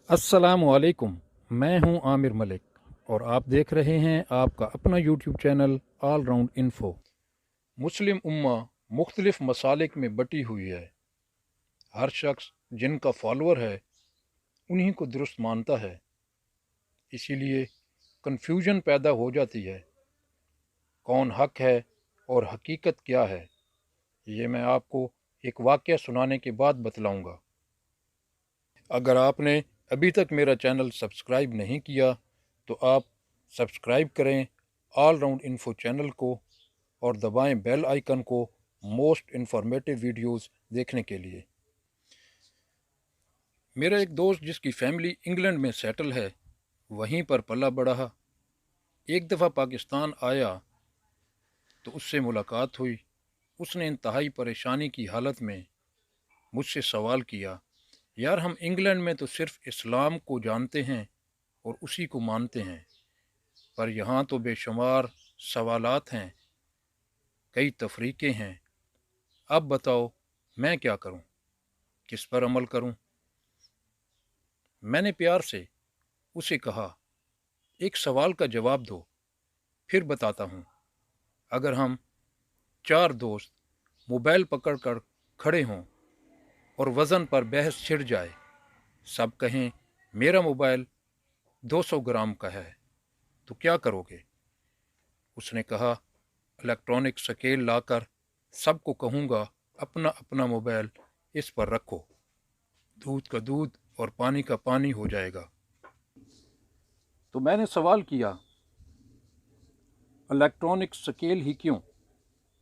अस्सलामुअलैकुम। मैं हूं आमिर मलिक और आप देख रहे हैं आपका अपना YouTube channel all round info. मुस्लिम उम्मा मुख्तलिफ मसालिक में बटी हुई है। हर शख्स जिनका फॉलोअर है उन्हीं को दुरुस्त मानता है, इसीलिए कन्फ्यूजन पैदा हो जाती है। कौन हक है और हकीकत क्या है, ये मैं आपको एक वाक़या सुनाने के बाद बतलाऊंगा। अगर आपने अभी तक मेरा चैनल सब्सक्राइब नहीं किया तो आप सब्सक्राइब करें ऑल राउंड इन्फो चैनल को और दबाएं बेल आइकन को मोस्ट इन्फॉर्मेटिव वीडियोस देखने के लिए। मेरा एक दोस्त जिसकी फैमिली इंग्लैंड में सेटल है, वहीं पर पला बढ़ा। एक दफ़ा पाकिस्तान आया तो उससे मुलाकात हुई। उसने इंतहाई परेशानी की हालत में मुझसे सवाल किया, यार हम इंग्लैंड में तो सिर्फ इस्लाम को जानते हैं और उसी को मानते हैं, पर यहाँ तो बेशुमार सवालात हैं, कई तफरीक़ें हैं। अब बताओ मैं क्या करूं, किस पर अमल करूं? मैंने प्यार से उसे कहा, एक सवाल का जवाब दो, फिर बताता हूं। अगर हम 4 दोस्त मोबाइल पकड़कर खड़े हों और वज़न पर बहस छिड़ जाए, सब कहें मेरा मोबाइल 200 ग्राम का है, तो क्या करोगे? उसने कहा, इलेक्ट्रॉनिक स्केल लाकर सबको कहूँगा अपना अपना मोबाइल इस पर रखो, दूध का दूध और पानी का पानी हो जाएगा। तो मैंने सवाल किया, इलेक्ट्रॉनिक स्केल ही क्यों?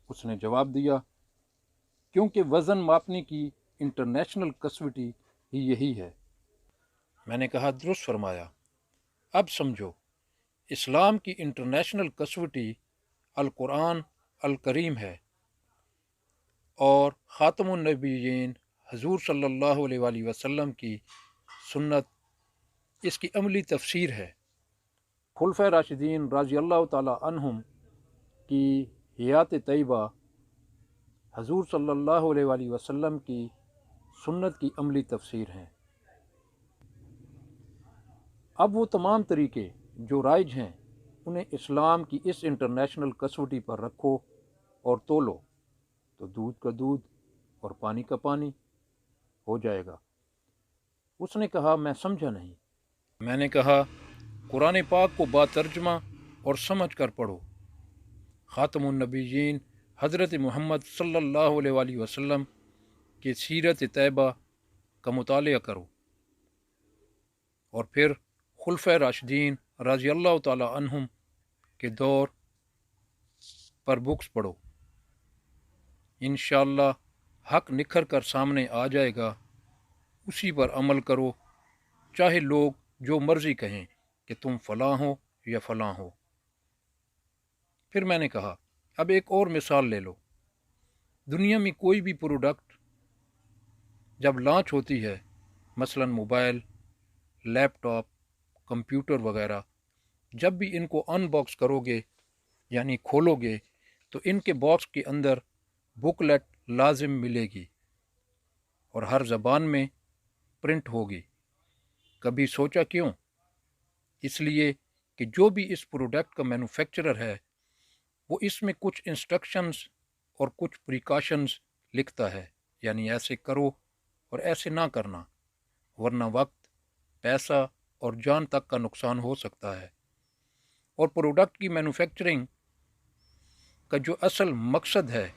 उसने जवाब दिया, क्योंकि वज़न मापने की इंटरनेशनल कसवटी ही यही है। मैंने कहा, दुरुस्त फरमाया। अब समझो, इस्लाम की इंटरनेशनल कसवटी अल कुरान अल करीम है और ख़ातमुन नबीयीन हुज़ूर सल्लल्लाहु अलैहि वसल्लम की सुन्नत इसकी अमली तफसीर है। खुलफ़ाए राशिदीन रज़ी अल्लाह तआला अन्हुम की हयात तैयबा हुज़ूर सल्लल्लाहु अलैहि वसल्लम की सुन्नत की अमली तफसीर हैं। अब वो तमाम तरीके जो राइज हैं उन्हें इस्लाम की इस इंटरनेशनल कसवटी पर रखो और तोलो, तो दूध का दूध और पानी का पानी हो जाएगा। उसने कहा, मैं समझा नहीं। मैंने कहा, कुरान पाक को बातर्जमा और समझ कर पढ़ो। ख़ातमुन नबीयीन हज़रत मोहम्मद सल्लल्लाहु अलैहि वसल्लम की सीरत तैयबा का मुतालिया करो और फिर खुलफ़ाए राशिदीन रज़ी अल्लाह तआला अन्हुम के दौर पर बुक्स पढ़ो। इंशाअल्लाह हक निखर कर सामने आ जाएगा, उसी पर अमल करो, चाहे लोग जो मर्ज़ी कहें कि तुम फ़लाँ हो या फ़लाँ हो। फिर मैंने कहा, अब एक और मिसाल ले लो। दुनिया में कोई भी प्रोडक्ट जब लॉन्च होती है, मसलन मोबाइल, लैपटॉप, कंप्यूटर वगैरह, जब भी इनको अनबॉक्स करोगे यानी खोलोगे तो इनके बॉक्स के अंदर बुकलेट लाजिम मिलेगी और हर ज़बान में प्रिंट होगी। कभी सोचा क्यों? इसलिए कि जो भी इस प्रोडक्ट का मैन्युफैक्चरर है वो इसमें कुछ इंस्ट्रक्शंस और कुछ प्रिकॉशंस लिखता है, यानी ऐसे करो और ऐसे ना करना, वरना वक्त, पैसा और जान तक का नुकसान हो सकता है। और प्रोडक्ट की मैन्युफैक्चरिंग का जो असल मकसद है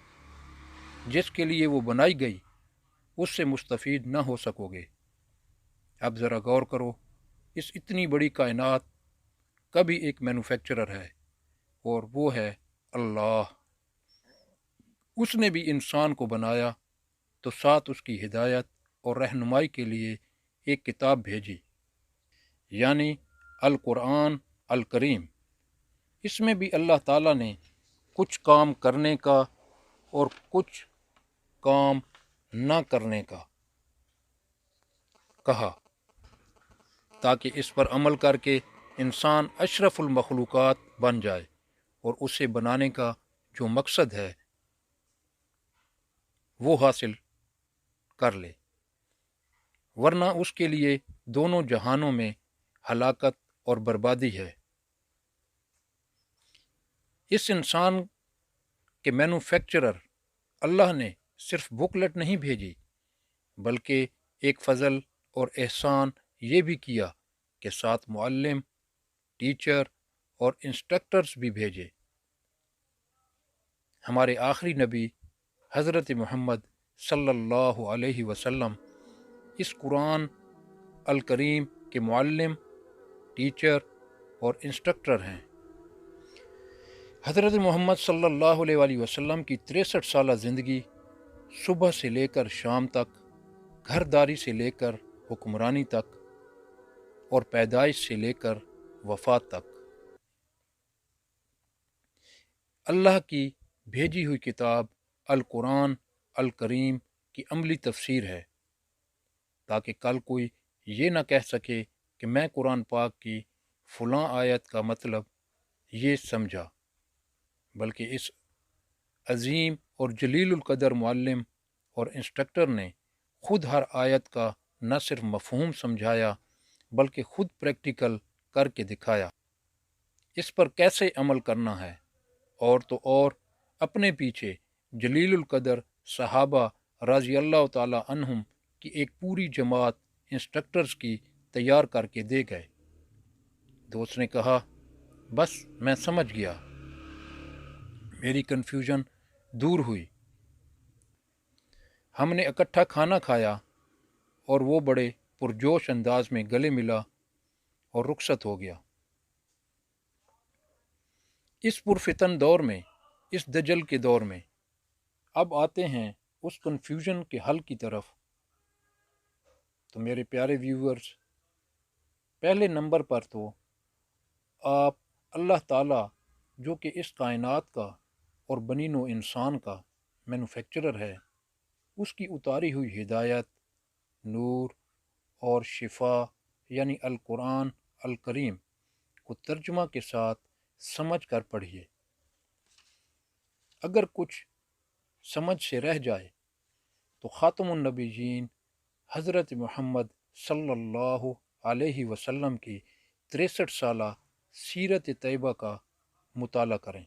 जिसके लिए वो बनाई गई, उससे मुस्तफ़ीद ना हो सकोगे। अब ज़रा गौर करो, इस इतनी बड़ी कायनात का भी एक मैन्युफैक्चरर है और वो है अल्लाह। उसने भी इंसान को बनाया तो साथ उसकी हिदायत और रहनुमाई के लिए एक किताब भेजी, यानी अल कुरान अल करीम। इसमें भी अल्लाह ताला ने कुछ काम करने का और कुछ काम ना करने का कहा, ताकि इस पर अमल करके इंसान अशरफुल मखलूक़ात बन जाए और उसे बनाने का جو مقصد ہے وہ حاصل کر لے، ورنہ اس کے لیے دونوں جہانوں میں ہلاکت اور بربادی ہے۔ اس انسان کے مینوفیکچرر اللہ نے صرف بکلٹ نہیں بھیجی، بلکہ ایک فضل اور احسان یہ بھی کیا کہ ساتھ معلم، ٹیچر اور انسٹرکٹرز بھی بھیجے۔ ہمارے آخری نبی حضرت محمد صلی اللہ علیہ وسلم اس قرآن الکریم کے معلم، ٹیچر اور انسٹرکٹر ہیں۔ حضرت محمد صلی اللہ علیہ وآلہ وسلم کی 63 سالہ زندگی صبح سے لے کر شام تک، گھرداری سے لے کر حکمرانی تک، اور پیدائش سے لے کر وفات تک اللہ کی بھیجی ہوئی کتاب القرآن الکریم کی عملی تفسیر ہے، تاکہ کل کوئی یہ نہ کہہ سکے کہ میں قرآن پاک کی فلاں آیت کا مطلب یہ سمجھا، بلکہ اس عظیم اور جلیل القدر معلم اور انسٹرکٹر نے خود ہر آیت کا نہ صرف مفہوم سمجھایا بلکہ خود پریکٹیکل کر کے دکھایا۔ اس پر کیسے عمل کرنا ہے، اور تو اور اپنے پیچھے جلیل القدر صحابہ رضی اللہ تعالی عنہم کی ایک پوری جماعت انسٹرکٹرز کی تیار کر کے دے گئے۔ دوست نے کہا، بس میں سمجھ گیا، میری کنفیوژن دور ہوئی۔ ہم نے اکٹھا کھانا کھایا اور وہ بڑے پرجوش انداز میں گلے ملا اور رخصت ہو گیا۔ اس پرفتن دور میں، اس دجل کے دور میں، اب آتے ہیں اس کنفیوژن کے حل کی طرف۔ تو میرے پیارے ویورز، پہلے نمبر پر تو آپ اللہ تعالیٰ جو کہ اس کائنات کا اور بنی نوع انسان کا مینوفیکچرر ہے، اس کی اتاری ہوئی ہدایت، نور اور شفا یعنی القرآن الکریم کو ترجمہ کے ساتھ سمجھ کر پڑھیے۔ اگر کچھ سمجھ سے رہ جائے تو خاتم النبیین حضرت محمد صلی اللہ علیہ وسلم کی 63 سالہ سیرت طیبہ کا مطالعہ کریں،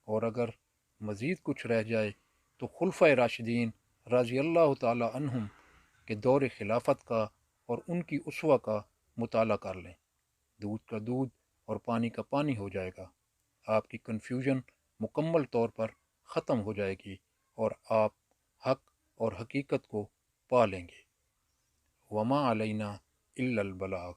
اور اگر مزید کچھ رہ جائے تو خلفائے راشدین رضی اللہ تعالی عنہم کے دور خلافت کا اور ان کی اسوہ کا مطالعہ کر لیں۔ دودھ کا دودھ اور پانی کا پانی ہو جائے گا، آپ کی کنفیوژن مکمل طور پر ختم ہو جائے گی اور آپ حق اور حقیقت کو پا لیں گے۔ وما علینا الا البلاغ۔